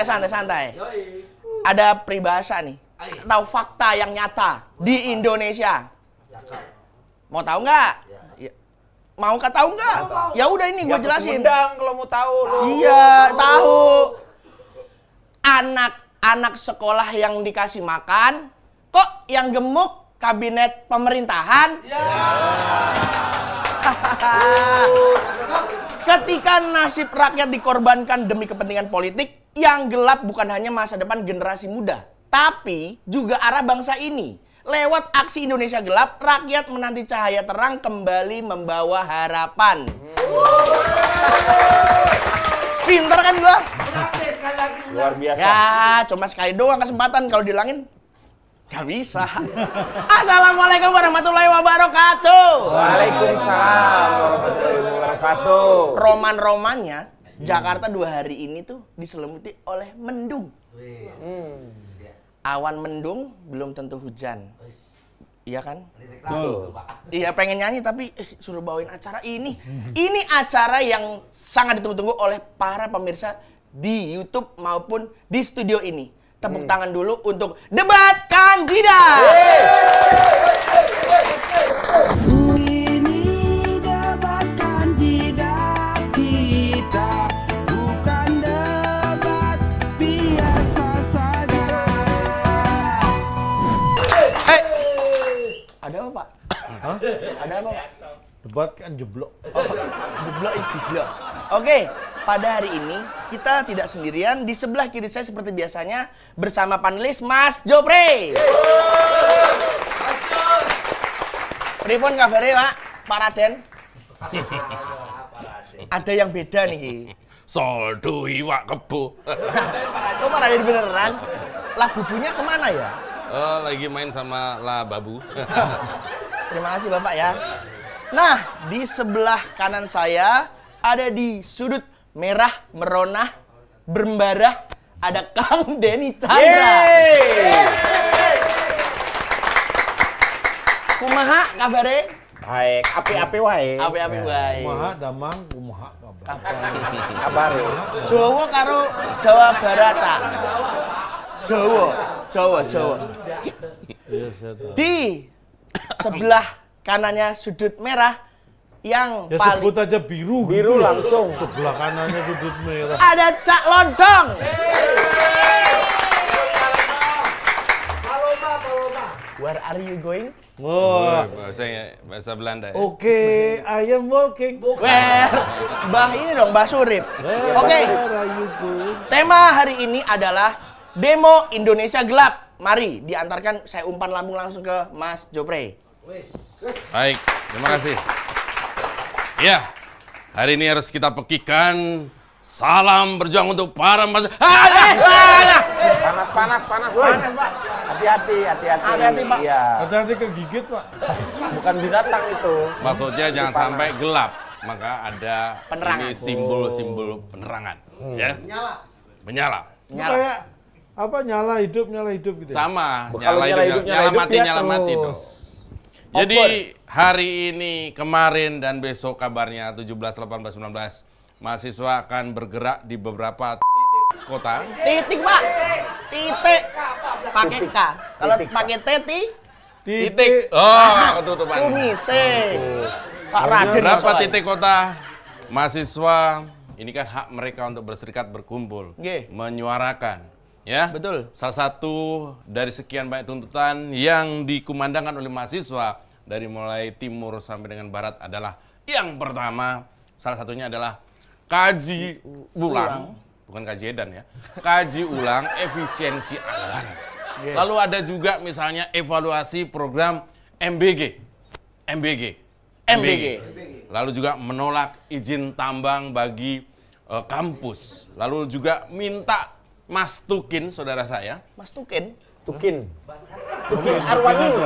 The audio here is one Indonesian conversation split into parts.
santai. Ada peribahasa nih. Tahu fakta yang nyata di Indonesia. Mau tahu nggak? Mau tahu nggak? Ya udah ini gue jelasin. Kalau mau tahu. Iya, tahu. Anak sekolah yang dikasih makan, kok yang gemuk kabinet pemerintahan? Ketika nasib rakyat dikorbankan demi kepentingan politik, yang gelap bukan hanya masa depan generasi muda, tapi juga arah bangsa ini. Lewat aksi Indonesia Gelap, rakyat menanti cahaya terang kembali membawa harapan. Pinter kan gua? Luar biasa. Ya, cuma sekali doang kesempatan, kalau dilangin gak bisa. Assalamualaikum warahmatullahi wabarakatuh. Waalaikumsalam warahmatullahi wabarakatuh. Roman-romannya, Jakarta 2 hari ini tuh diselimuti oleh mendung. Awan mendung belum tentu hujan. Iya kan? Iya pengen nyanyi tapi suruh bawain acara ini. Ini acara yang sangat ditunggu-tunggu oleh para pemirsa di YouTube maupun di studio ini. Tepuk tangan dulu untuk Debat Kandidat. Ini debat kandidat kita, bukan debat biasa saja. Ada apa, Pak? Ada apa, Pak? Debat kan jeblok. Jeblok. Oke, pada hari ini kita tidak sendirian. Di sebelah kiri saya seperti biasanya bersama panelis Mas Jopre. Pripun kabare, Pak? Pak Raden? Ada yang beda nih. Soldo iwak kebo. Kok Pak Raden beneran? Lah bubunya kemana ya? Lagi main sama La Babu. Terima kasih Bapak ya. Nah, di sebelah kanan saya ada di sudut merah merona berembara ada Kang Denny Chandra. Kumaha kabare? Baik, api-api wae. Api-api wae. Kumaha damang kumaha kabar. Kabar. Jawa karo Jawa Barat, Cak. Jawa. Di sebelah kanannya sudut merah yang Ya paling sebut aja biru. Biru gitu. langsung. Sebelah kanannya sudut merah. ada Cak Londong. Where are you going? Wah. Bahasa Belanda ya. Oke, I am walking. Where? Mbah ini dong, Mbah Surip. Oke. Where are you going? Tema hari ini adalah Demo Indonesia Gelap. Mari diantarkan saya umpan lambung langsung ke Mas Jopre. Baik, terima kasih. Ya, hari ini harus kita pekikan salam berjuang untuk para mas. Panas, woi. Panas, Pak. Hati-hati. Hati-hati, Pak. Iya. Hati-hati kegigit, Pak. Bukan binatang itu. Maksudnya jangan sampai gelap. Maka ada Penerangan. ini simbol-simbol penerangan. Ya. Menyala. Kayak apa nyala hidup gitu. ya? Sama, Kalau nyala nyala hidup, hidup, nyala hidup, ya. nyala mati dong. Jadi hari ini, kemarin dan besok kabarnya 17, 18, 19 mahasiswa akan bergerak di beberapa kota. Titik, Pak. Titik. Pakai K. Kalau pakai T, Titik. Oh, ketutupan. Kumise. Pak Raden. Berapa soalnya. titik kota mahasiswa? Ini kan hak mereka untuk berserikat, berkumpul, Nggih. menyuarakan. Ya, Betul. Salah satu dari sekian banyak tuntutan yang dikumandangkan oleh mahasiswa dari mulai timur sampai dengan barat adalah yang pertama, salah satunya adalah kaji ulang, bukan kaji edan ya, kaji ulang efisiensi anggaran. Lalu ada juga misalnya evaluasi program MBG. Lalu juga menolak izin tambang bagi kampus. Lalu juga minta Mas Tukin, saudara saya. Mas Tukin. Tukin Arwani.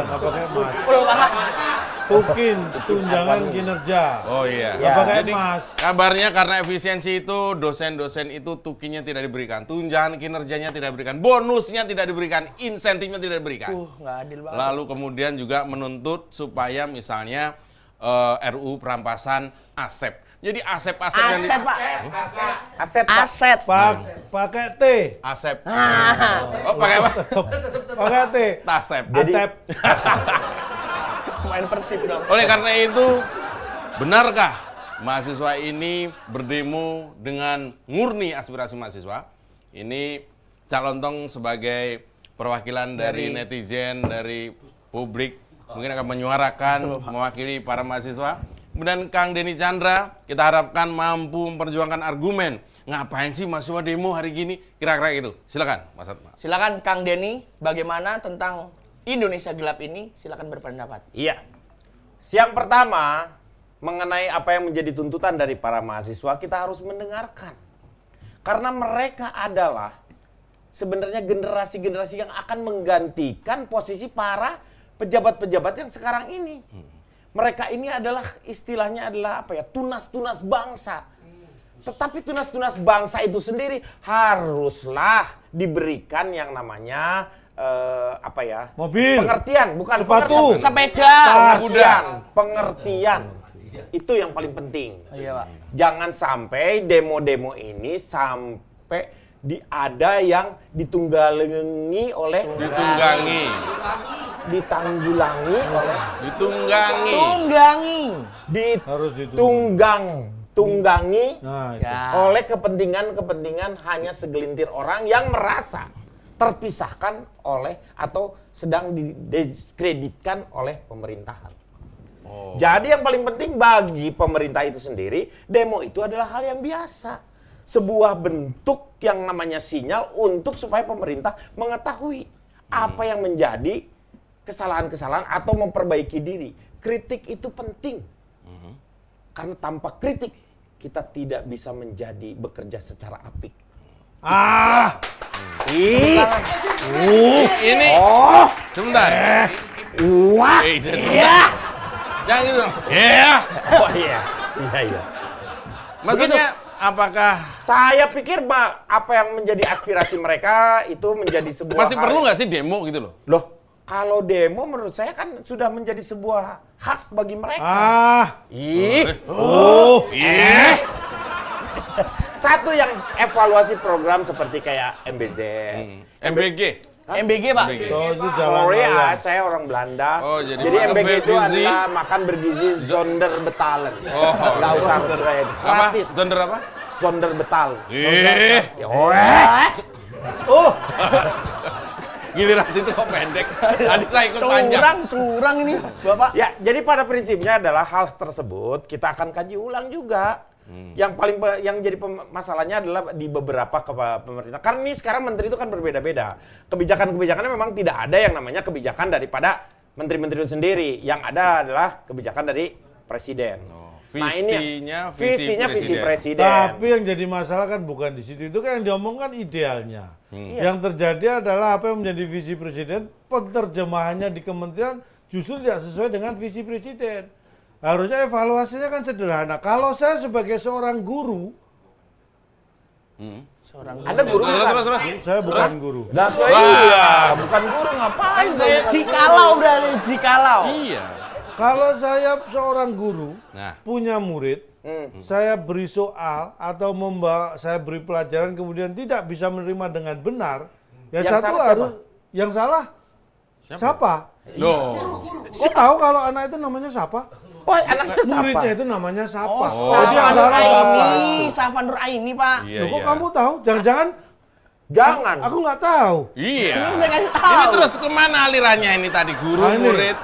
Tukin, tunjangan kinerja. Oh iya. Ya. Apakah Jadi Mas? kabarnya karena efisiensi itu dosen-dosen itu tukinya tidak diberikan, tunjangan kinerjanya tidak diberikan, bonusnya tidak diberikan, insentifnya tidak diberikan. Nggak adil banget. Lalu kemudian juga menuntut supaya misalnya RUU perampasan aset. Jadi Asep yang Aset, Pak. Aset, Pak. Aset. Pakai T. Asep. Oh, pakai apa? Pakai T. Tasep. Jadi- Atep. Main Persib dong. Oleh karena itu, benarkah mahasiswa ini berdemo dengan murni aspirasi mahasiswa? Ini Cak Lontong sebagai perwakilan dari netizen, dari publik, mungkin akan menyuarakan, mewakili para mahasiswa. Kemudian Kang Denny Chandra, kita harapkan mampu memperjuangkan argumen. Ngapain sih mahasiswa demo hari gini? Kira-kira gitu. Silakan, Mas Atma. Silakan Kang Denny, bagaimana tentang Indonesia gelap ini? Silakan berpendapat. Iya. Yang pertama, mengenai apa yang menjadi tuntutan dari para mahasiswa, kita harus mendengarkan. Karena mereka adalah sebenarnya generasi-generasi yang akan menggantikan posisi para pejabat-pejabat yang sekarang ini. Mereka ini adalah istilahnya adalah apa ya? Tunas-tunas bangsa. Tetapi tunas-tunas bangsa itu sendiri haruslah diberikan yang namanya apa ya? Mobil. Pengertian, bukan Sepatu. pengertian. Sepeda. Pengertian. Itu yang paling penting. Iya, Pak. Jangan sampai demo-demo ini sampai ada yang ditunggangi oleh ditanggulangi oleh Tunggangi. Harus tunggangi Nah, itu. Ya. oleh kepentingan-kepentingan hanya segelintir orang yang merasa terpisahkan oleh atau sedang didiskreditkan oleh pemerintahan. Jadi yang paling penting bagi pemerintah itu sendiri, demo itu adalah hal yang biasa. Sebuah bentuk yang namanya sinyal untuk supaya pemerintah mengetahui apa yang menjadi kesalahan-kesalahan atau memperbaiki diri. Kritik itu penting. Karena tanpa kritik, kita tidak bisa bekerja secara apik. Ini. Sebentar. Wah. Sebentar. Jangan gitu dong. Oh iya. Iya. Maksudnya apakah Saya pikir apa yang menjadi aspirasi mereka itu menjadi sebuah masih hal- perlu nggak sih demo gitu loh? Loh, kalau demo menurut saya kan sudah menjadi sebuah hak bagi mereka. Satu yang evaluasi program seperti kayak MBZ. MBG. MBG, Pak. MBG. Oh, itu jalan Sorry raya. saya orang Belanda. Oh, jadi jadi makan MBG itu bergizi. adalah makan bergizi zonder betalen. Oh, Nggak usah berbayar. Apa? Gratis. Zonder apa? Zonder betal. Ya, giliran situ kok pendek. Tadi saya ikut panjang. Curang ini, Bapak. Ya, jadi pada prinsipnya adalah hal tersebut kita akan kaji ulang juga. Yang jadi masalahnya adalah di beberapa pemerintah. Karena ini sekarang menteri itu kan berbeda-beda. Kebijakan-kebijakannya memang tidak ada yang namanya kebijakan daripada menteri-menteri itu sendiri. Yang ada adalah kebijakan dari presiden. Visinya visi presiden. Tapi yang jadi masalah kan bukan di situ. Itu kan yang diomongkan idealnya. Yang terjadi adalah apa yang menjadi visi presiden, penerjemahannya di kementerian justru tidak sesuai dengan visi presiden. Harusnya evaluasinya kan sederhana. Kalau saya sebagai seorang guru, Ada guru nggak? Terus. saya bukan guru. Lah, iya, bukan guru ngapain saya? Jikalau berarti, jikalau. Iya. Kalau saya seorang guru, Nah. punya murid, saya beri soal atau saya beri pelajaran kemudian tidak bisa menerima dengan benar, ya Yang satu salah harus yang salah siapa? Loh. Kok tahu kalau anak itu namanya siapa? Oh, anaknya siapa? Muridnya itu namanya siapa? Oh, Jadi yang Safa Nur salah siapa? Aini, Safa Nur Aini, Pak. Iya, Loh, kok iya. kamu tahu? Jangan-jangan Jangan. aku nggak tahu. Iya. Ini saya kasih tahu. Ini terus kemana alirannya ini tadi? Guru, Nah, ini. murid?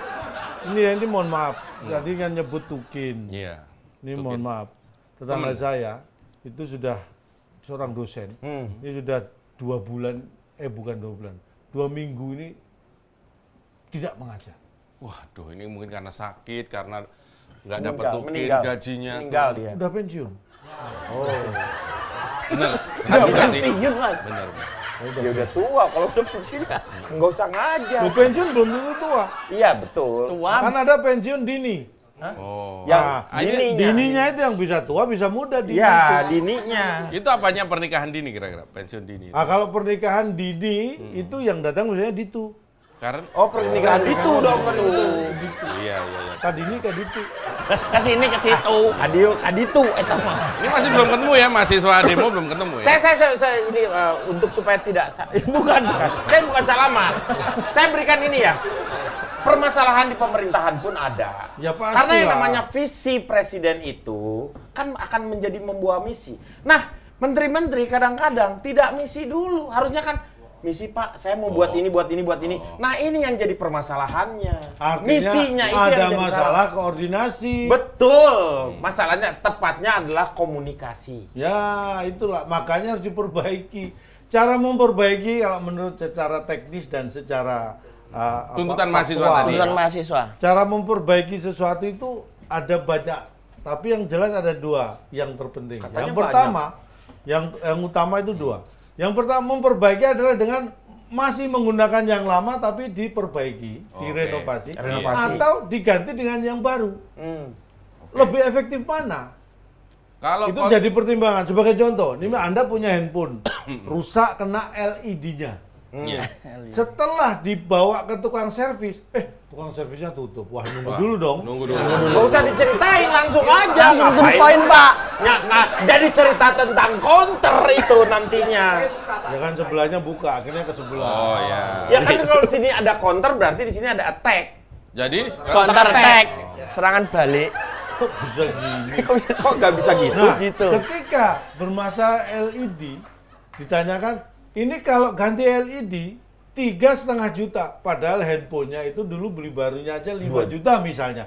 Ini mohon maaf. Tadi kan nyebut Tukin. Iya. Ini Tukin. mohon maaf. Tetangga Temen. saya itu sudah seorang dosen. Ini sudah 2 bulan, bukan 2 bulan, 2 minggu ini tidak mengajar. Waduh, ini mungkin karena sakit, karena nggak dapat Meninggal, tukin meninggal. gajinya. Meninggal dia. Udah pensiun. Bener. Nggak bisa sih. Pensiun, Mas. Bener. Ya udah tua, kalau udah pensiun nggak usah ngajar. Loh, pensiun belum tentu tua. Iya betul. Tua. Kan ada pensiun dini. Oh. Yang Nah, dininya. dininya itu yang bisa tua, bisa muda dini. Ya, itu. dininya. Itu apanya pernikahan dini kira-kira? Pensiun dini. Nah, kalau pernikahan dini itu yang datang misalnya Ditu. Karena Oh, pernikahan itu dong itu. iya. Kadini Kaditu. Ke sini ke situ. Adio kaditu eta mah. Ini masih belum ketemu ya, mahasiswa demo belum ketemu ya. Saya ini untuk supaya tidak bukan. Saya bukan salaman. Saya berikan ini ya. Permasalahan di pemerintahan pun ada. Ya, pasti Karena yang lah. namanya visi presiden itu kan akan menjadi membuah misi. Nah, menteri-menteri kadang-kadang tidak misi dulu. Harusnya kan misi Pak, saya mau buat ini, buat ini, buat ini. Nah, ini yang jadi permasalahannya. Artinya Misinya itu ada yang jadi masalah koordinasi. Betul. Masalahnya tepatnya adalah komunikasi. Ya, itulah makanya harus diperbaiki. Cara memperbaiki kalau menurut secara teknis dan secara Tuntutan mahasiswa faktual. tadi. Tuntutan mahasiswa. Cara memperbaiki sesuatu itu ada banyak, tapi yang jelas ada dua yang terpenting. Katanya Yang pertama, yang utama itu dua. Yang pertama memperbaiki adalah dengan masih menggunakan yang lama tapi diperbaiki, direnovasi, Renovasi. atau diganti dengan yang baru. Lebih efektif mana? Kalau Itu jadi pertimbangan. Sebagai contoh, ini Anda punya handphone, rusak kena LED-nya. Iya. Setelah dibawa ke tukang servis, tukang servisnya tutup. Wah, nunggu dulu dong. Nunggu dulu. Nggak usah diceritain, langsung aja. Langsung to the Ngapain? point, Pak. Nah, jadi cerita tentang counter itu nantinya. Ya kan sebelahnya buka, akhirnya ke sebelah. Oh ya. Ya kan kalau di sini ada counter berarti di sini ada attack. Jadi Counter attack. Serangan balik. Bisa gini. Kok nggak bisa gitu? Nah, gitu. ketika bermasalah LED, ditanyakan, ini kalau ganti LED 3,5 juta, padahal handphonenya itu dulu beli barunya aja 5 juta misalnya.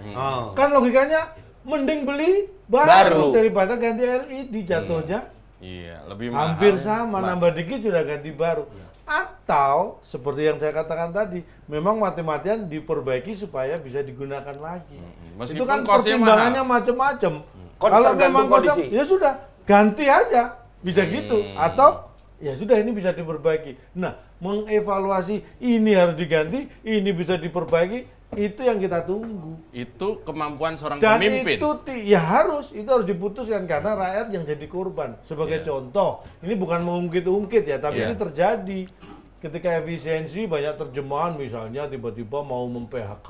Kan logikanya mending beli baru daripada ganti LED jatuhnya. iya, lebih mahal. Hampir sama, nambah dikit sudah ganti baru. Atau seperti yang saya katakan tadi, memang mati-matian diperbaiki supaya bisa digunakan lagi. Itu Meskipun kan costnya pertimbangannya macam-macam. Kalau Tergantung memang kondisi. kosong, ya sudah ganti aja, bisa gitu. Atau ya sudah ini bisa diperbaiki. Nah, mengevaluasi ini harus diganti, ini bisa diperbaiki, itu yang kita tunggu. Itu kemampuan seorang Dan pemimpin. itu ya harus diputuskan karena rakyat yang jadi korban. Sebagai contoh, ini bukan mengungkit-ungkit ya, tapi Iya. ini terjadi ketika efisiensi banyak terjemahan misalnya tiba-tiba mau mem-PHK.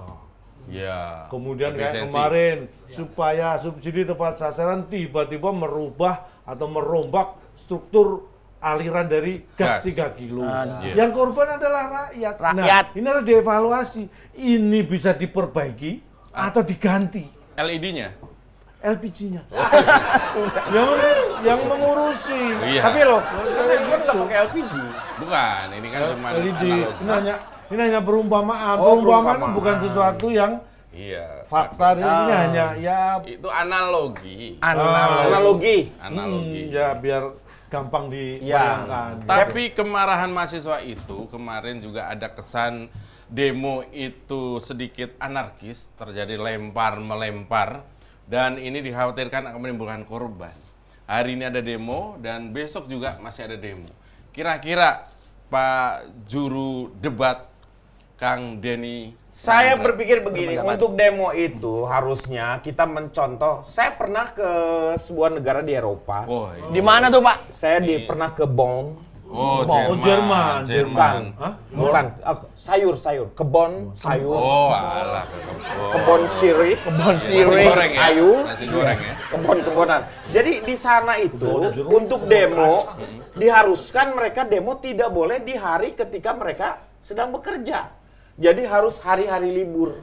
Ya. Kemudian kayak efisiensi. kemarin supaya subsidi tepat sasaran tiba-tiba merubah atau merombak struktur aliran dari gas Gas. 3 kilo. Iya. Yang korban adalah rakyat. Rakyat. Nah, ini harus dievaluasi. Ini bisa diperbaiki atau diganti LED-nya. LPG-nya. yang mengurusi. Iya. Tapi loh, kan nggak pakai LPG. Bukan, ini kan cuma LED. analog. Ini hanya perumpamaan. Oh, Perumpamaan itu perumpamaan. bukan sesuatu yang Iya. fakta. Ini hanya ya Itu analogi. Analogi. Analogi. ya biar gampang dibayangkan. Tapi kemarahan mahasiswa itu kemarin juga ada kesan demo itu sedikit anarkis, terjadi lempar-melempar, dan ini dikhawatirkan akan menimbulkan korban. Hari ini ada demo dan besok juga masih ada demo. Kira-kira Pak Juru Debat Kang Denny, Saya berpikir begini, Berpendapat. untuk demo itu harusnya kita mencontoh. Saya pernah ke sebuah negara di Eropa. oh, iya. Di mana tuh, Pak? Saya pernah ke Bonn. Oh, Jerman. Jerman. Hah? Bukan, sayur. Kebon sayur. Oh, alah. Kebon sirih. Kebon Nasi sirih. goreng ya? Sayur. Nasi goreng ya? Kebon-kebonan. Jadi di sana itu untuk demo diharuskan mereka demo tidak boleh di hari ketika mereka sedang bekerja. Jadi harus hari-hari libur.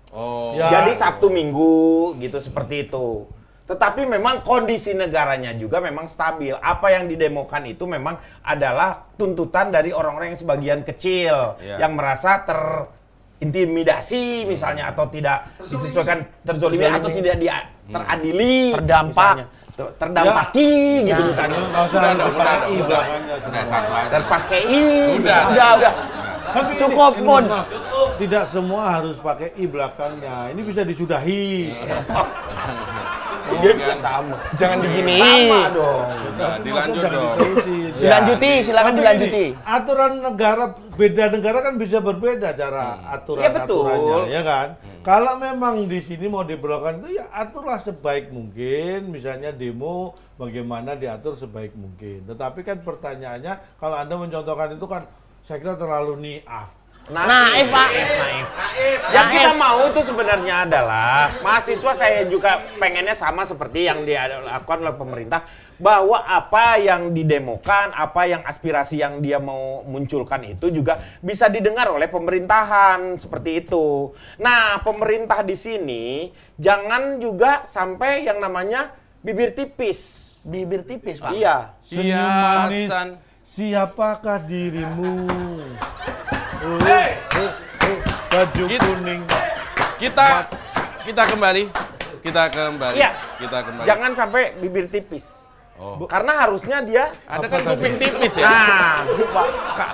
Oh. Ya. Jadi Sabtu Minggu gitu seperti itu. Tetapi memang kondisi negaranya juga memang stabil. Apa yang didemokan itu memang adalah tuntutan dari orang-orang yang sebagian kecil Ya. yang merasa terintimidasi misalnya atau tidak disesuaikan terzolimi atau tidak teradili, Terdampak. misalnya. Terdampaki gitu misalnya. Nggak usah Udah, dipakai udah. belakangnya. Udah, satu aja. Terpakai. Udah. Udah. Tapi Cukup, ini, Pun. maaf, tidak semua harus pakai i belakangnya. Ini bisa disudahi. Dia juga sama. Jangan digini. Sama dong. Udah, dilanjut Jangan dong. diterusin. Dilanjuti, silakan Tapi dilanjuti. gini, aturan negara, beda negara kan bisa berbeda cara Ya, betul. aturannya, ya kan? Kalau memang di sini mau diberlakukan itu ya aturlah sebaik mungkin, misalnya demo bagaimana diatur sebaik mungkin. Tetapi kan pertanyaannya kalau Anda mencontohkan itu kan saya kira terlalu niaf. Naif, Pak. Naif. Yang kita mau itu sebenarnya adalah mahasiswa, saya juga pengennya sama seperti yang dilakukan oleh pemerintah, bahwa apa yang didemokan, apa yang aspirasi yang dia mau munculkan itu juga bisa didengar oleh pemerintahan seperti itu. Nah, pemerintah di sini jangan juga sampai yang namanya bibir tipis. Bibir tipis, Pak. Iya. Senyum manis, Hiasan. siapakah dirimu? Baju kuning. Kita kembali. Iya. Kita kembali. Jangan sampai bibir tipis. Oh. Karena harusnya dia Ada kan kuping tipis ya? nah,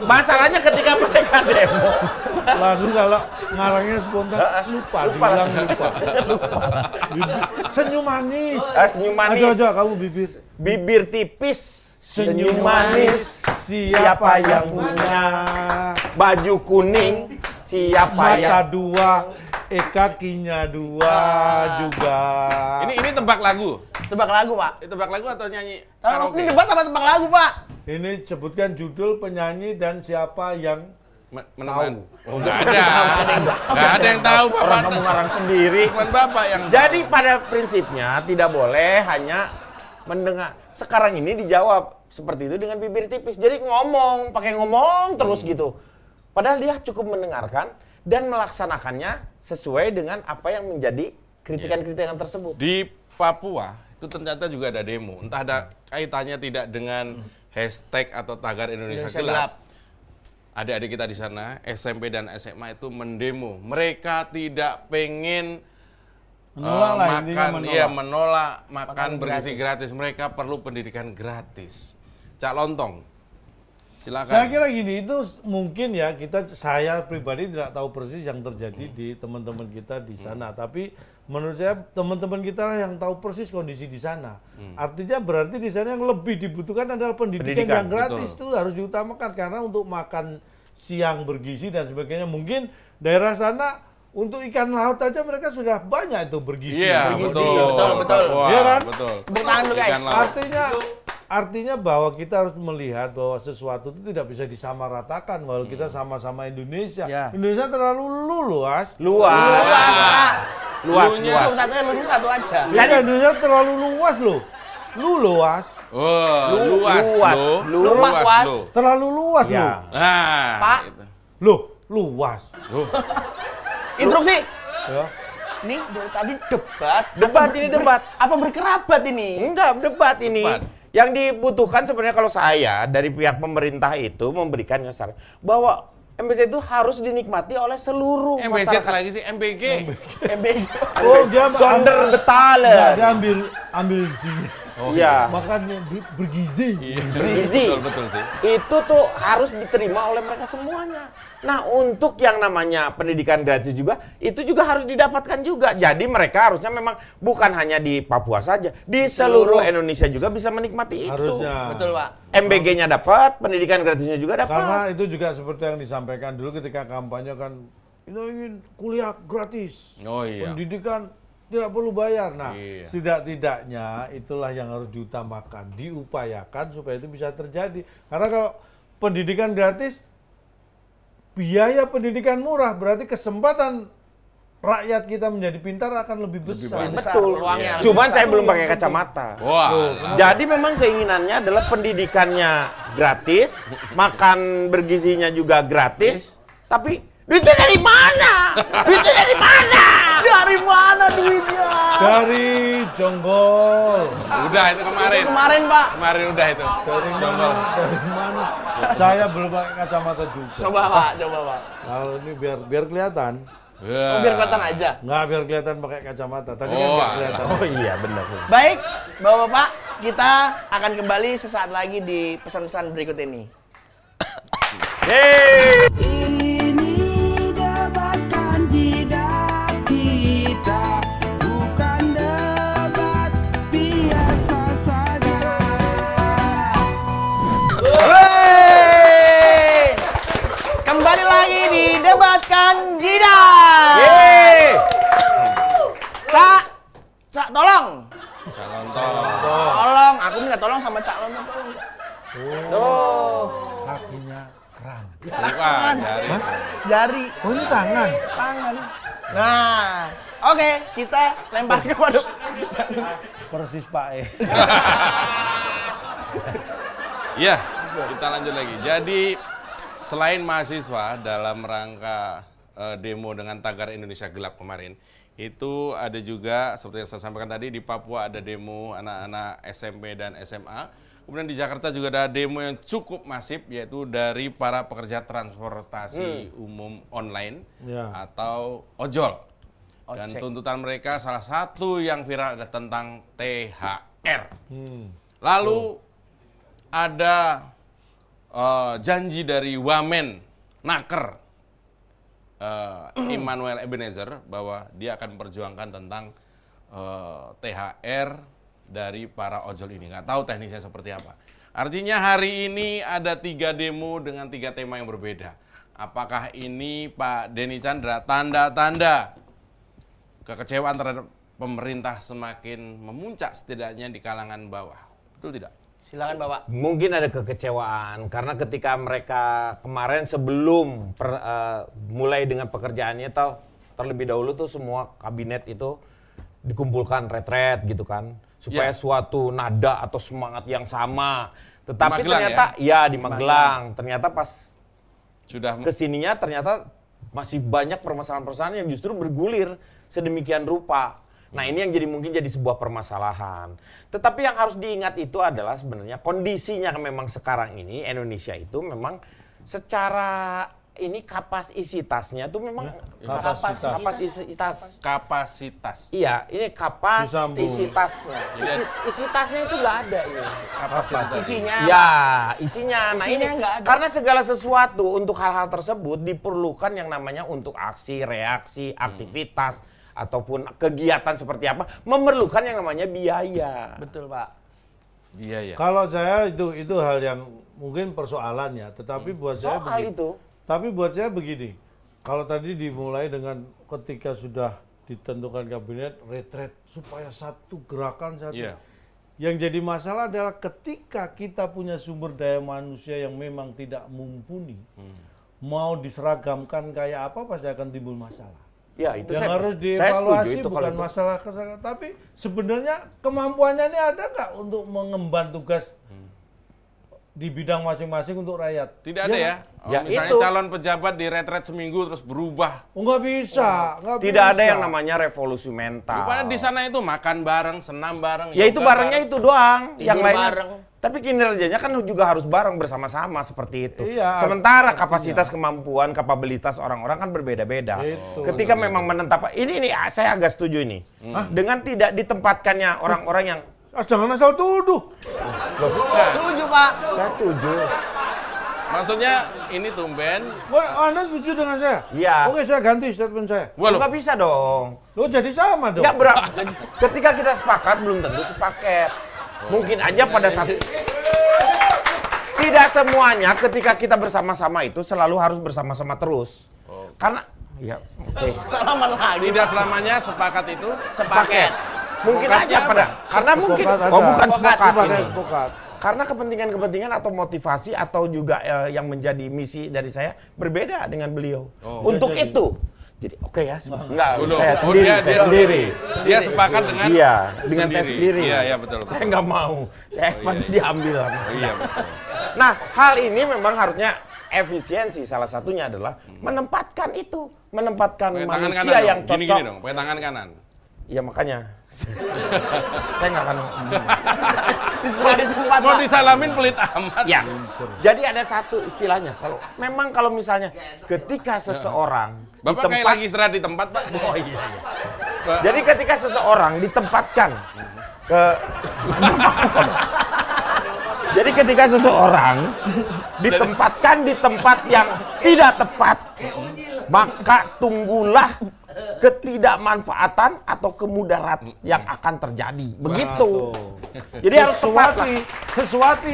masalahnya ketika mereka demo. Lalu kalau ngarangnya spontan lupa. Senyum manis. Senyum manis. Aja kamu bibir. Bibir tipis. Senyum manis. Siapa yang punya? Baju kuning. Siapa Mata yang dua, kakinya dua juga. Ini tebak lagu. Tebak lagu, Pak. Tebak lagu atau nyanyi Tahu karaoke? ini debat apa tebak lagu, Pak? Ini sebutkan judul penyanyi dan siapa yang Meneman. Oh, nggak ada. Nggak ada yang tahu, Bapak. orang kamu ngarang sendiri. Cuman Bapak yang Jadi pada prinsipnya tidak boleh hanya mendengar. Sekarang ini dijawab seperti itu dengan bibir tipis. Jadi pakai ngomong terus gitu. Padahal dia cukup mendengarkan dan melaksanakannya sesuai dengan apa yang menjadi kritikan-kritikan tersebut. di Papua itu ternyata juga ada demo. Entah ada kaitannya tidak dengan hashtag atau tagar Indonesia Gelap. Adik-adik kita di sana, SMP dan SMA itu mendemo. Mereka tidak pengen menolak makan bergizi gratis. Mereka perlu pendidikan gratis. Cak Lontong, silakan. Saya kira gini, itu mungkin ya saya pribadi tidak tahu persis yang terjadi di teman-teman kita di sana. Tapi menurut saya teman-teman kita yang tahu persis kondisi di sana. Artinya berarti di sana yang lebih dibutuhkan adalah pendidikan yang gratis itu harus diutamakan, karena untuk makan siang bergizi dan sebagainya. Mungkin daerah sana untuk ikan laut aja mereka sudah banyak itu bergizi. Iya, Bergizi. betul. Betul. Iya kan? Betul. Tepuk tangan dulu, guys. Ikan laut. Artinya bahwa kita harus melihat bahwa sesuatu itu tidak bisa disamaratakan. Walau kita sama-sama Indonesia. Ya. Indonesia terlalu luas. Luas. Luas. Satunya lu ini satu aja. Jadi Indonesia terlalu luas loh. Luas. Oh, luas. Luas. Terlalu luas Ya. loh. Nah, Pak. gitu. Loh, luas. Instruksi. Ya. Ini dari tadi debat. Debat ini debat. Apa berkerabat ini? Enggak, debat ini. Debat. Yang dibutuhkan sebenarnya kalau saya dari pihak pemerintah itu memberikan kesan bahwa MBZ itu harus dinikmati oleh seluruh MBZ masyarakat. lagi sih, MBG. MBG. Oh, dia Sonder Nah, betalen. dia ambil sini. Iya. Makannya bergizi. Bergizi. Betul sih. Itu tuh harus diterima oleh mereka semuanya. Nah, untuk yang namanya pendidikan gratis juga, itu juga harus didapatkan juga. Jadi mereka harusnya memang bukan hanya di Papua saja, di seluruh Indonesia juga bisa menikmati itu. Harusnya. Betul, Pak. MBG-nya dapat, pendidikan gratisnya juga dapat. Karena itu juga seperti yang disampaikan dulu ketika kampanye kan, kita ingin kuliah gratis. Oh iya. Pendidikan tidak perlu bayar. Nah, Iya. setidak-tidaknya itulah yang harus diutamakan, diupayakan supaya itu bisa terjadi. Karena kalau pendidikan gratis, biaya pendidikan murah, berarti kesempatan rakyat kita menjadi pintar akan lebih besar. Betul. Ruangnya lebih Cuman besar. saya belum pakai kacamata. Wah. Jadi memang keinginannya adalah pendidikannya gratis, makan bergizinya juga gratis, tapi duitnya dari mana? Duitnya dari mana? Dari mana duitnya? Dari Jonggol. Udah itu kemarin. Kemarin, Pak. Kemarin udah itu. Dari mana? Dari mana? Saya belum pakai kacamata juga. Coba, Pak. Coba, Pak. Kalau ini biar kelihatan. Oh, biar kelihatan aja. Nggak, biar kelihatan pakai kacamata. Tadi kan Oh, nggak kelihatan. Oh iya benar. Baik, Bapak-bapak, kita akan kembali sesaat lagi di pesan-pesan berikut ini. Yeay. Ini debat kandidat kita, bukan debat biasa saja. Wey! Kembali lagi di debat kandidat. Yeay. Cak, tolong. Calon tolong. Tolong, aku minta tolong sama Cak Lontong, tolong. Kakinya Kerang. Bukan, jari. Jari. Oh ini tangan. Tangan. Nah, oke, kita lempar kepada Persis Pak E. Ya, kita lanjut lagi. Jadi selain mahasiswa dalam rangka demo dengan tagar Indonesia Gelap kemarin, itu ada juga seperti yang saya sampaikan tadi, di Papua ada demo anak-anak SMP dan SMA. Kemudian di Jakarta juga ada demo yang cukup masif, yaitu dari para pekerja transportasi umum online atau ojol. Dan tuntutan mereka salah satu yang viral adalah tentang THR. Lalu ada janji dari Wamen Naker Immanuel Ebenezer bahwa dia akan memperjuangkan tentang THR dari para ojol ini. Nggak tahu teknisnya seperti apa. Artinya hari ini ada 3 demo dengan 3 tema yang berbeda. Apakah ini Pak Denny Chandra tanda-tanda kekecewaan terhadap pemerintah semakin memuncak setidaknya di kalangan bawah? Betul tidak? Silakan Bapak. Mungkin ada kekecewaan karena ketika mereka kemarin sebelum mulai dengan pekerjaannya terlebih dahulu tuh semua kabinet itu dikumpulkan retret gitu kan supaya suatu nada atau semangat yang sama. Tetapi ternyata di Magelang ternyata pas sudah kesininya ternyata masih banyak permasalahan-permasalahan yang justru bergulir sedemikian rupa. Nah ini yang mungkin jadi sebuah permasalahan. Tetapi yang harus diingat itu adalah sebenarnya kondisinya memang sekarang ini Indonesia itu memang secara ini kapasitasnya tuh memang kapasitas. Iya, ini kapasitasnya. Isitasnya itu nggak ada ini. Isinya. Ya, isinya. Nah Isinya ini nggak ada. karena segala sesuatu untuk hal-hal tersebut diperlukan yang namanya untuk aksi, reaksi, aktivitas ataupun kegiatan seperti apa memerlukan yang namanya biaya. Betul Pak. Biaya. Kalau saya itu hal yang mungkin persoalannya, tetapi buat saya begini. Tapi buat saya begini, kalau tadi dimulai dengan ketika sudah ditentukan kabinet retret supaya satu gerakan satu. Yang jadi masalah adalah ketika kita punya sumber daya manusia yang memang tidak mumpuni, mau diseragamkan kayak apa pasti akan timbul masalah. Ya, itu yang harus dievaluasi bukan masalah kesalahan, tapi sebenarnya kemampuannya ini ada nggak untuk mengemban tugas di bidang masing-masing untuk rakyat? Tidak ada ya? Misalnya itu. Calon pejabat di retret seminggu terus berubah. Nggak bisa. Tidak ada yang namanya revolusi mental. Rupanya di sana itu makan bareng, senam bareng. Ya itu barengnya itu doang. Yang lain bareng. Tapi kinerjanya kan juga harus bareng bersama-sama seperti itu. Iya, sementara kapasitas, kemampuan, kapabilitas orang-orang kan berbeda-beda. Ketika memang menetap, ini saya agak setuju ini. Dengan tidak ditempatkannya orang-orang yang jangan asal tuduh. Setuju Pak. Saya setuju. Maksudnya ini tumben. Anda setuju dengan saya? Iya. Oke, saya ganti statement saya. Nggak bisa dong. Lo jadi sama dong. Nggak ketika kita sepakat belum tentu sepaket. Mungkin aja pada saat tidak semuanya ketika kita bersama-sama itu selalu harus bersama-sama terus. Karena Salaman lagi. Tidak selamanya sepakat itu sepaket. Mungkin aja karena mungkin bukan sepakat. Karena kepentingan-kepentingan atau motivasi atau juga yang menjadi misi dari saya berbeda dengan beliau. Untuk itu. Jadi ya, enggak, saya sendiri. Dia sepakat dengan saya sendiri. Iya, betul. Saya nggak mau. Saya pasti diambil. Iya, betul. Nah, hal ini memang harusnya efisiensi. Salah satunya adalah menempatkan manusia yang cocok. Gini dong, pakai tangan kanan. Iya makanya. Saya nggak akan Mau disalamin pelit amat. Ya. Jadi ada satu istilahnya. Kalau misalnya ketika seseorang Bapak kayak lagi istirahat di tempat, Pak. Oh iya. Jadi ketika seseorang ditempatkan Jadi ketika seseorang ditempatkan di tempat yang tidak tepat, maka tunggulah ketidakmanfaatan atau kemudaratan yang akan terjadi. Begitu. Jadi harus tepat. Sesuatu.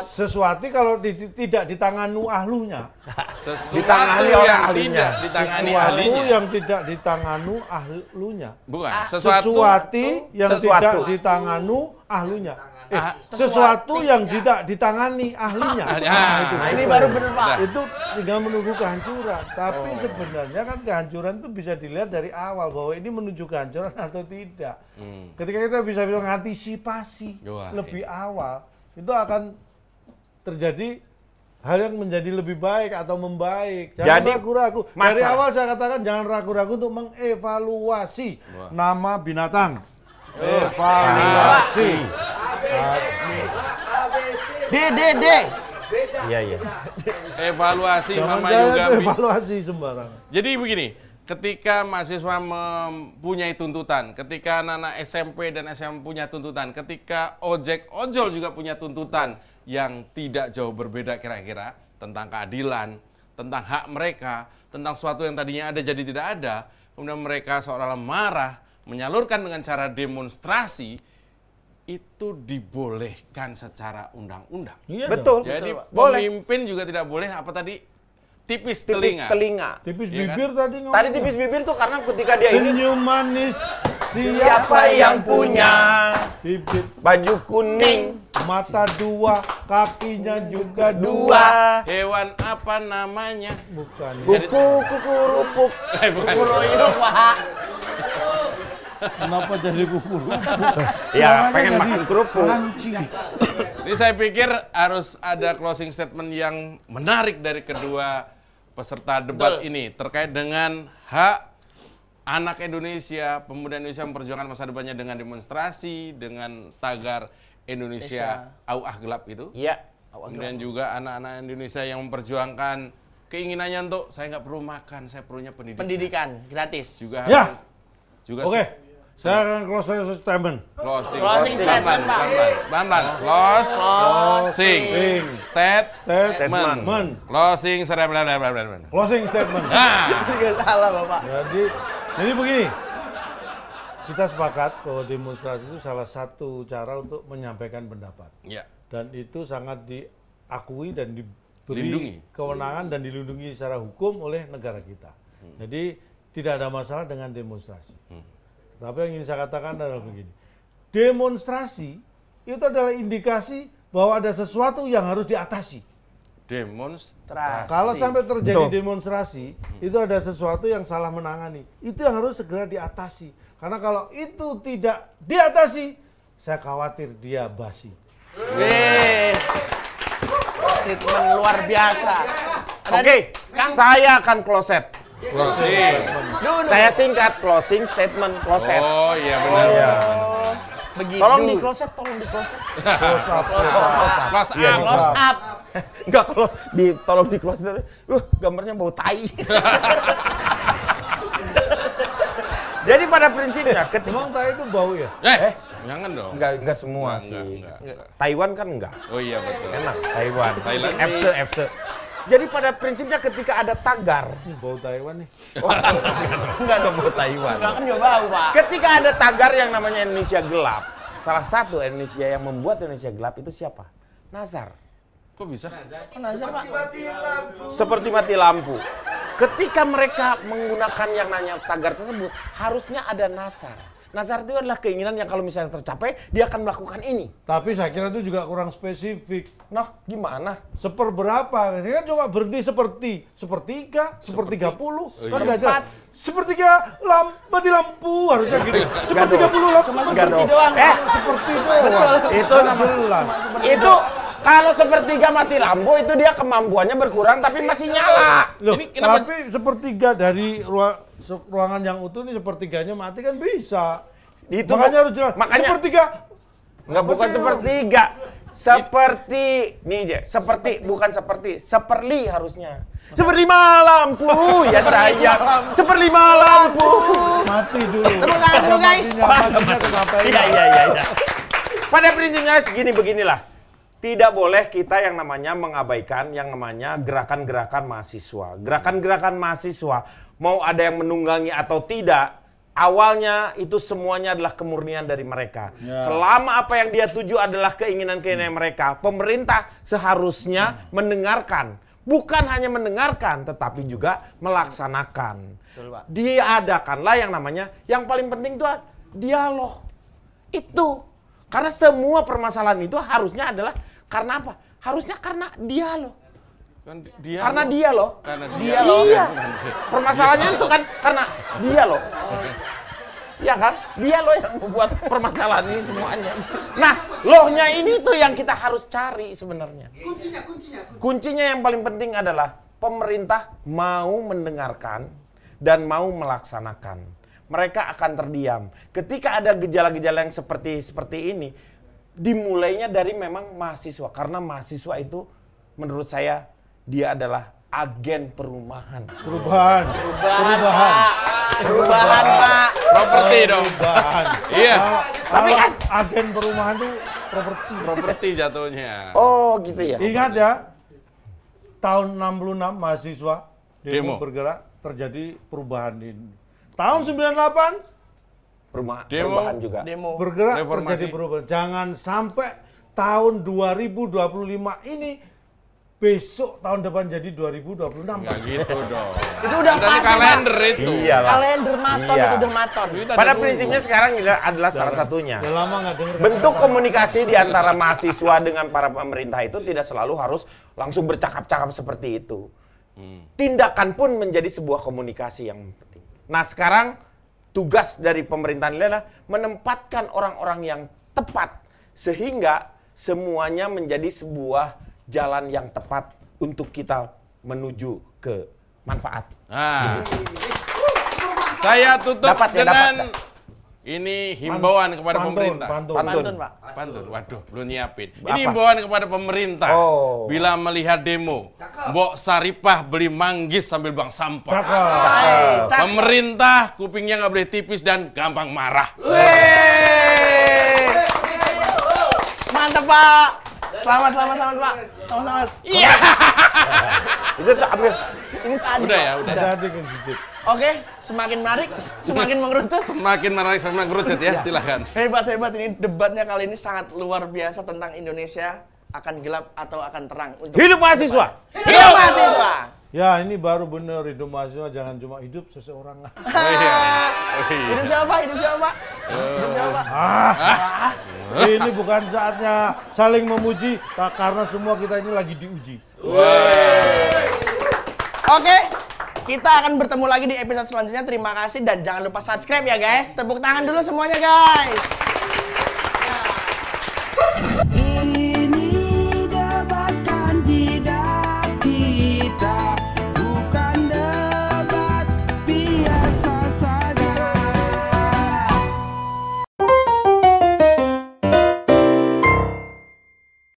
Sesuatu kalau tidak ditangani ahlunya. Sesuatu yang tidak ditangani Sesuatu ahlinya. yang tidak ditangani ahlunya. Bukan. Sesuatu yang tidak ditangani ahlunya. Sesuatu yang tidak ditangani ahlinya. Nah, ini baru benar, Pak. Itu tinggal menunggu kehancuran. Tapi sebenarnya kan kehancuran itu bisa dilihat dari awal bahwa ini menuju kehancuran atau tidak. Ketika kita bisa mengantisipasi lebih awal, itu akan terjadi hal yang menjadi lebih baik atau membaik. Jangan ragu-ragu. Dari awal saya katakan jangan ragu-ragu untuk mengevaluasi nama binatang. Evaluasi. D. Iya. Evaluasi Zaman Mama saya juga. itu evaluasi sembarangan. Jadi begini, ketika mahasiswa mempunyai tuntutan, ketika anak-anak SMP dan SMA punya tuntutan, ketika ojol juga punya tuntutan yang tidak jauh berbeda kira-kira tentang keadilan, tentang hak mereka, tentang sesuatu yang tadinya ada jadi tidak ada, kemudian mereka seolah-olah marah, menyalurkan dengan cara demonstrasi, itu dibolehkan secara undang-undang. Iya Betul. Jadi Boleh. pemimpin juga tidak boleh apa tadi tipis Tipis telinga. telinga. Tipis Iya bibir tadi ngomong. Tadi tipis bibir tuh karena ketika dia ini Senyum manis siapa yang punya bibir baju kuning mata dua, kakinya juga dua. dua Hewan apa namanya? Bukan. kuku kukurupuk. Bukan. Kuroyok, Pak. Kenapa jadi kuku rumput? Ya, Suaranya pengen jadi makan kerupuk. crunchy. Jadi saya pikir harus ada closing statement yang menarik dari kedua peserta debat ini terkait dengan hak anak Indonesia, pemuda Indonesia memperjuangkan masa depannya dengan demonstrasi, dengan tagar Indonesia Auah Gelap itu. Iya. Kemudian juga anak-anak Indonesia yang memperjuangkan keinginannya untuk saya nggak perlu makan, saya perlunya pendidikan. Pendidikan gratis. Juga Ya. harus- juga Oke, saya akan closing statement. Closing statement, Pak. Pelan-pelan. Closing statement. Closing statement. Closing statement. Nah, Salah, Bapak. Jadi begini, kita sepakat bahwa demonstrasi itu salah satu cara untuk menyampaikan pendapat. ya. Dan itu sangat diakui dan diberi Lindungi. kewenangan dan dilindungi secara hukum oleh negara kita. Jadi tidak ada masalah dengan demonstrasi. Tapi yang ingin saya katakan adalah begini, demonstrasi itu adalah indikasi bahwa ada sesuatu yang harus diatasi. Demonstrasi. Kalau sampai terjadi Betul. demonstrasi, itu ada sesuatu yang salah menangani. Itu yang harus segera diatasi. Karena kalau itu tidak diatasi, saya khawatir dia basi. Wih. Statement luar biasa. Oke, saya akan closet. Closing. Saya singkat closing statement closet. Oh iya benar. Begitu. Tolong di closet. Close up. Close up. Enggak, kalau tolong di closet. Gambarnya bau tai. Jadi pada prinsipnya Emang tai itu bau ya? Jangan dong. enggak semua Enggak, sih. enggak. Taiwan kan enggak. Oh iya betul. Enak Taiwan. Thailand FC. Jadi pada prinsipnya ketika ada tagar, Bau Taiwan nih. enggak ada bau Taiwan. Enggak kan juga bau, Pak. Ketika ada tagar yang namanya Indonesia Gelap, salah satu Indonesia yang membuat Indonesia Gelap itu siapa? Nazar. Kok bisa? Kok Nazar, Pak? Seperti mati lampu. Ketika mereka menggunakan yang namanya tagar tersebut, harusnya ada Nazar. Nazar itu adalah keinginan yang kalau misalnya tercapai, dia akan melakukan ini. Tapi saya kira itu juga kurang spesifik. Nah, gimana? Seperberapa? Ini kan cuma berhenti sepertiga, sepertiga puluh. Kan iya. nggak jelas. Sepertiga mati lampu harusnya gitu. Sepertiga puluh lampu. Cuma Enggak seperti dong. doang. Seperti doang. Itu jelas. Itu kalau sepertiga mati lampu itu dia kemampuannya berkurang tapi masih nyala. Loh, Ini kenapa- tapi sepertiga dari ruangan yang utuh ini sepertiganya mati kan bisa. Itu Makanya harus jelas. makanya- Sepertiga. Enggak, bukan sepertiga. Seperti nih aja, bukan seperti, seperli harusnya. Seperlima lampu ya sayang. Seperlima lampu. Mati dulu. Tepuk tangan dulu, guys. Matinya kenapa ini? Iya. Pada prinsipnya beginilah. Tidak boleh kita yang namanya mengabaikan yang namanya gerakan-gerakan mahasiswa. Gerakan-gerakan mahasiswa mau ada yang menunggangi atau tidak, awalnya itu semuanya adalah kemurnian dari mereka. Selama apa yang dia tuju adalah keinginan-keinginan mereka, pemerintah seharusnya mendengarkan. Bukan hanya mendengarkan, tetapi juga melaksanakan. Diadakanlah yang namanya, yang paling penting itu dialog. Itu. Karena semua permasalahan itu harusnya adalah karena apa? Harusnya karena dialog. Karena dia loh. Iya. Permasalahannya itu kan karena dia loh. Iya kan? Dia loh yang membuat permasalahan ini semuanya. Nah, lohnya ini tuh yang kita harus cari sebenarnya. Kuncinya yang paling penting adalah pemerintah mau mendengarkan dan mau melaksanakan. Mereka akan terdiam. Ketika ada gejala-gejala yang seperti ini, dimulainya dari memang mahasiswa. Karena mahasiswa itu menurut saya dia adalah agen perubahan. Perubahan. Perubahan, Pak. Properti dong. Perubahan. Iya. Tapi kan agen perumahan itu properti. Properti jatuhnya. Oh, gitu ya. Ingat ya, tahun 66 mahasiswa Demo. bergerak, terjadi perubahan ini. Tahun 98 Perubahan juga. Demo. bergerak, Reformasi. terjadi perubahan. Jangan sampai tahun 2025 ini besok tahun depan jadi 2026. Nggak gitu dong. Itu udah Dari pasti, kalender itu. Iya, Pak. Kalender maton Iya. itu udah maton. Kita Pada dulu. prinsipnya sekarang adalah salah satunya. Udah lama nggak dengar Bentuk kata-kata. komunikasi di antara mahasiswa dengan para pemerintah itu tidak selalu harus langsung bercakap-cakap seperti itu. Tindakan pun menjadi sebuah komunikasi yang penting. Nah, sekarang tugas dari pemerintahan ini adalah menempatkan orang-orang yang tepat sehingga semuanya menjadi sebuah jalan yang tepat untuk kita menuju ke manfaat. Nah, saya tutup Dapat ya, dengan dapat. ini himbauan kepada pemerintah. Pantun, Pak. Pantun, waduh, belum nyiapin. Apa? Ini himbauan kepada pemerintah. Oh. Bila melihat demo, Mbok Saripah beli manggis sambil buang sampah. Cakep. Pemerintah kupingnya nggak boleh tipis dan gampang marah. Mantap, Pak. Selamat, Pak. Selamat. Iya. Itu ambil. Ini tadi. Udah ya, Pak. udah. Jadi kan gitu. Oke, semakin menarik, semakin mengerucut. Semakin menarik, semakin kerucut ya, silakan. Hebat ini debatnya kali ini sangat luar biasa tentang Indonesia akan gelap atau akan terang. Untuk Hidup mahasiswa. Hidup mahasiswa. Ya ini baru bener, hidup mahasiswa jangan cuma hidup seseorang. Oh iya. Oh iya. Hidup siapa, Pak? Hidup siapa, Pak? Hidup siapa, Pak? Ini bukan saatnya saling memuji, karena semua kita ini lagi diuji. Oke, kita akan bertemu lagi di episode selanjutnya. Terima kasih dan jangan lupa subscribe ya guys. Tepuk tangan dulu semuanya guys.